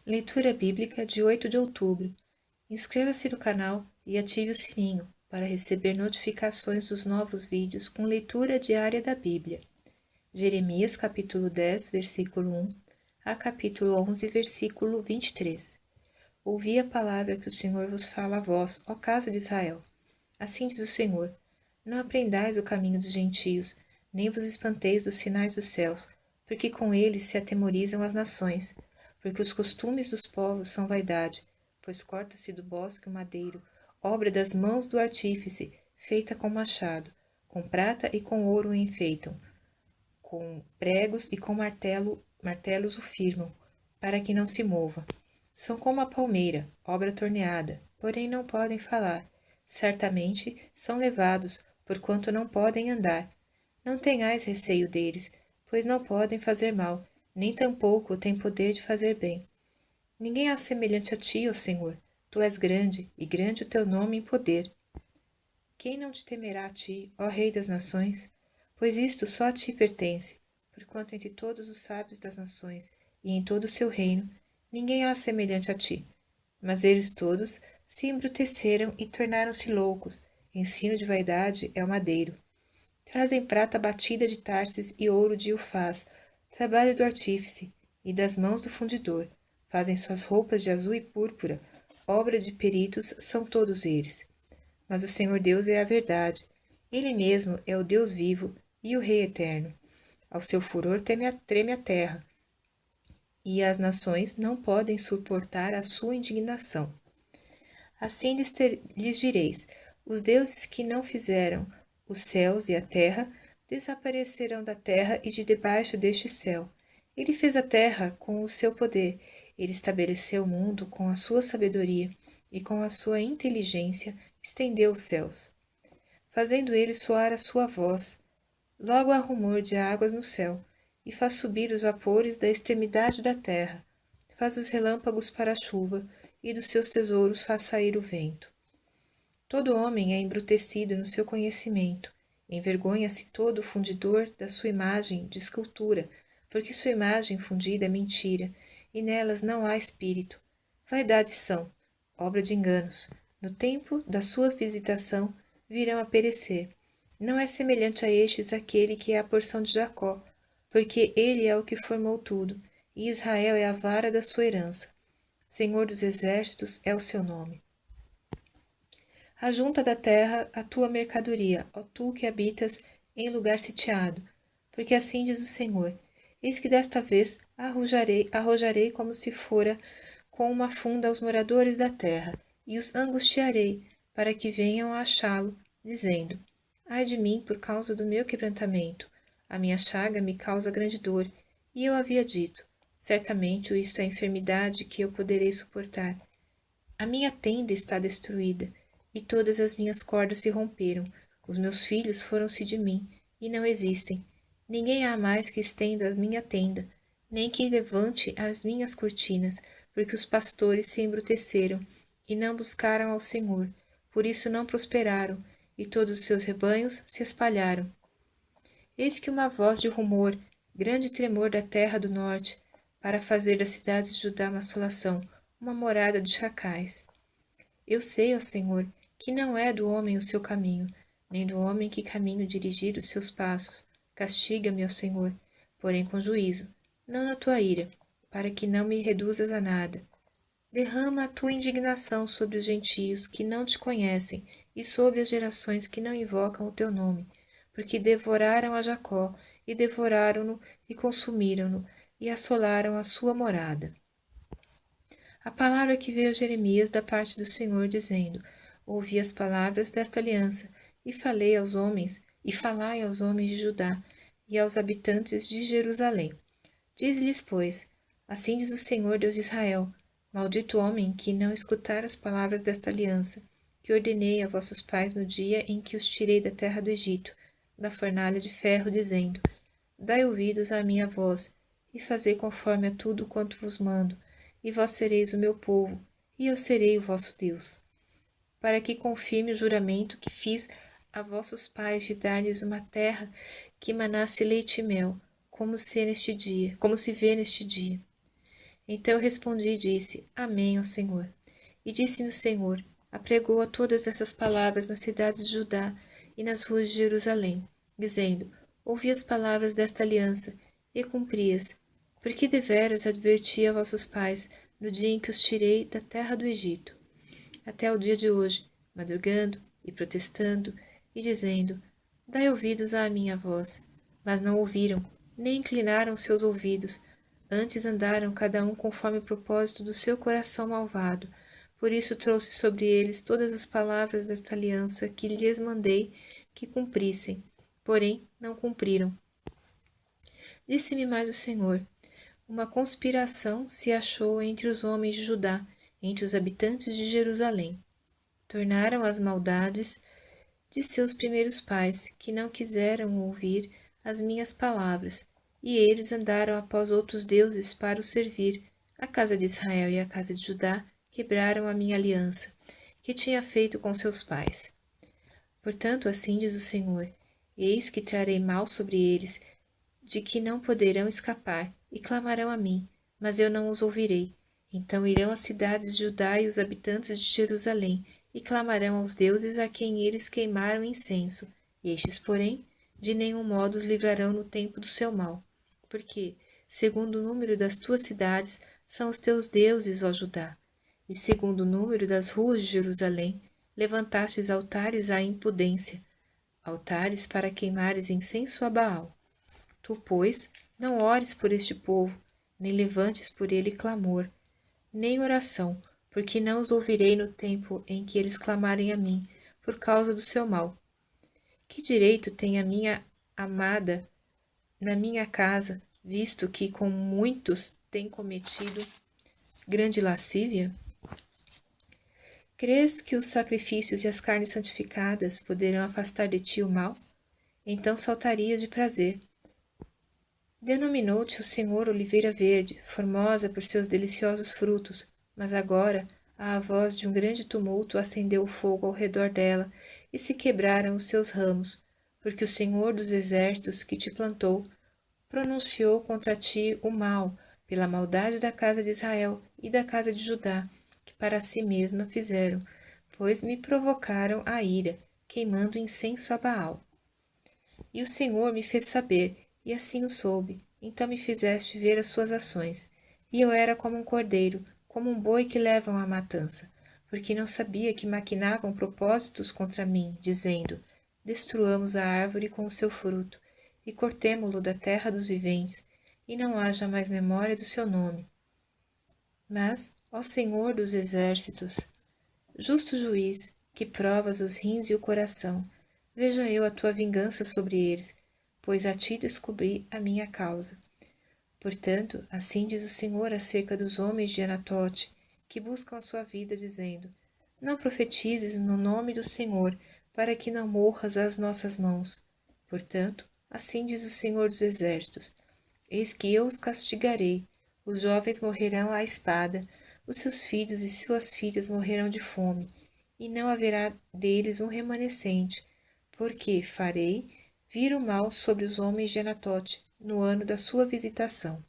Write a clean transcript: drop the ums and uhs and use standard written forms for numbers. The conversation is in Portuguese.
Leitura bíblica de 8 de outubro. Inscreva-se no canal e ative o sininho para receber notificações dos novos vídeos com leitura diária da Bíblia. Jeremias capítulo 10, versículo 1 a capítulo 11, versículo 23. Ouvi a palavra que o Senhor vos fala a vós, ó casa de Israel. Assim diz o Senhor: não aprendais o caminho dos gentios, nem vos espanteis dos sinais dos céus, porque com eles se atemorizam as nações. Porque os costumes dos povos são vaidade, pois corta-se do bosque o madeiro, obra das mãos do artífice, feita com machado. Com prata e com ouro o enfeitam, com pregos e com martelos o firmam, para que não se mova. São como a palmeira, obra torneada, porém não podem falar. Certamente são levados, porquanto não podem andar. Não tenhais receio deles, pois não podem fazer mal, nem tampouco têm poder de fazer bem. Ninguém há semelhante a ti, ó Senhor. Tu és grande, e grande o teu nome em poder. Quem não te temerá a ti, ó Rei das nações? Pois isto só a ti pertence, porquanto entre todos os sábios das nações e em todo o seu reino, ninguém há semelhante a ti. Mas eles todos se embruteceram e tornaram-se loucos. Ensino de vaidade é o madeiro. Trazem prata batida de Tarsis e ouro de Ufaz, trabalho do artífice e das mãos do fundidor. Fazem suas roupas de azul e púrpura, obra de peritos são todos eles. Mas o Senhor Deus é a verdade. Ele mesmo é o Deus vivo e o Rei eterno. Ao seu furor treme a terra, e as nações não podem suportar a sua indignação. Assim lhes direis: os deuses que não fizeram os céus e a terra desaparecerão da terra e de debaixo deste céu. Ele fez a terra com o seu poder, ele estabeleceu o mundo com a sua sabedoria e com a sua inteligência estendeu os céus, fazendo ele soar a sua voz. Logo há rumor de águas no céu, e faz subir os vapores da extremidade da terra. Faz os relâmpagos para a chuva, e dos seus tesouros faz sair o vento. Todo homem é embrutecido no seu conhecimento. Envergonha-se todo o fundidor da sua imagem de escultura, porque sua imagem fundida é mentira, e nelas não há espírito. Vaidades são, obra de enganos. No tempo da sua visitação virão a perecer. Não é semelhante a estes aquele que é a porção de Jacó, porque ele é o que formou tudo, e Israel é a vara da sua herança. Senhor dos exércitos é o seu nome. Ajunta da terra a tua mercadoria, ó tu que habitas em lugar sitiado, porque assim diz o Senhor: eis que desta vez arrojarei como se fora com uma funda aos moradores da terra, e os angustiarei, para que venham a achá-lo, dizendo: ai de mim por causa do meu quebrantamento, a minha chaga me causa grande dor, e eu havia dito: certamente isto é enfermidade que eu poderei suportar. A minha tenda está destruída, e todas as minhas cordas se romperam. Os meus filhos foram-se de mim, e não existem. Ninguém há mais que estenda a minha tenda, nem que levante as minhas cortinas, porque os pastores se embruteceram, e não buscaram ao Senhor. Por isso não prosperaram, e todos os seus rebanhos se espalharam. Eis que uma voz de rumor, grande tremor da terra do norte, para fazer das cidades de Judá uma assolação, uma morada de chacais. Eu sei, ó Senhor, que não é do homem o seu caminho, nem do homem que caminho dirigir os seus passos. Castiga-me, ó Senhor, porém com juízo, não na tua ira, para que não me reduzas a nada. Derrama a tua indignação sobre os gentios que não te conhecem e sobre as gerações que não invocam o teu nome, porque devoraram a Jacó, e devoraram-no, e consumiram-no, e assolaram a sua morada. A palavra que veio a Jeremias da parte do Senhor, dizendo: ouvi as palavras desta aliança, e falai aos homens de Judá, e aos habitantes de Jerusalém. Diz-lhes, pois: assim diz o Senhor Deus de Israel: maldito homem que não escutar as palavras desta aliança, que ordenei a vossos pais no dia em que os tirei da terra do Egito, da fornalha de ferro, dizendo: dai ouvidos à minha voz, e fazei conforme a tudo quanto vos mando, e vós sereis o meu povo, e eu serei o vosso Deus. Para que confirme o juramento que fiz a vossos pais de dar-lhes uma terra que manasse leite e mel, como se vê neste dia. Então eu respondi e disse, Amém, ó Senhor. E disse-me o Senhor, apregou a todas essas palavras nas cidades de Judá e nas ruas de Jerusalém, dizendo, Ouvi as palavras desta aliança e cumpri-as, porque deveras adverti a vossos pais no dia em que os tirei da terra do Egito, até o dia de hoje, madrugando e protestando e dizendo, Dai ouvidos à minha voz. Mas não ouviram, nem inclinaram seus ouvidos, antes andaram cada um conforme o propósito do seu coração malvado. Por isso trouxe sobre eles todas as palavras desta aliança que lhes mandei que cumprissem, porém não cumpriram. Disse-me mais o Senhor, uma conspiração se achou entre os homens de Judá, entre os habitantes de Jerusalém. Tornaram as maldades de seus primeiros pais, que não quiseram ouvir as minhas palavras, e eles andaram após outros deuses para os servir. A casa de Israel e a casa de Judá quebraram a minha aliança, que tinha feito com seus pais. Portanto, assim diz o Senhor, eis que trarei mal sobre eles, de que não poderão escapar, e clamarão a mim, mas eu não os ouvirei. Então irão as cidades de Judá e os habitantes de Jerusalém, e clamarão aos deuses a quem eles queimaram incenso. Estes, porém, de nenhum modo os livrarão no tempo do seu mal. Porque, segundo o número das tuas cidades, são os teus deuses, ó Judá. E segundo o número das ruas de Jerusalém, levantastes altares à impudência, altares para queimares incenso a Baal. Tu, pois, não ores por este povo, nem levantes por ele clamor, nem oração, porque não os ouvirei no tempo em que eles clamarem a mim, por causa do seu mal. Que direito tem a minha amada na minha casa, visto que com muitos tem cometido grande lascívia? Crês que os sacrifícios e as carnes santificadas poderão afastar de ti o mal? Então saltarias de prazer. Denominou-te o Senhor oliveira verde, formosa por seus deliciosos frutos, mas agora, à voz de um grande tumulto, acendeu o fogo ao redor dela, e se quebraram os seus ramos, porque o Senhor dos exércitos que te plantou pronunciou contra ti o mal, pela maldade da casa de Israel e da casa de Judá, que para si mesma fizeram, pois me provocaram a ira, queimando incenso a Baal. E o Senhor me fez saber, e assim o soube. Então me fizeste ver as suas ações. E eu era como um cordeiro, como um boi que levam à matança, porque não sabia que maquinavam propósitos contra mim, dizendo, destruamos a árvore com o seu fruto, e cortemo-lo da terra dos viventes, e não haja mais memória do seu nome. Mas, ó Senhor dos exércitos, justo juiz, que provas os rins e o coração, veja eu a tua vingança sobre eles, pois a ti descobri a minha causa. Portanto, assim diz o Senhor acerca dos homens de Anatote, que buscam a sua vida, dizendo, não profetizes no nome do Senhor, para que não morras às nossas mãos. Portanto, assim diz o Senhor dos exércitos, eis que eu os castigarei, os jovens morrerão à espada, os seus filhos e suas filhas morrerão de fome, e não haverá deles um remanescente, porque farei vir o mal sobre os homens de Anatote no ano da sua visitação.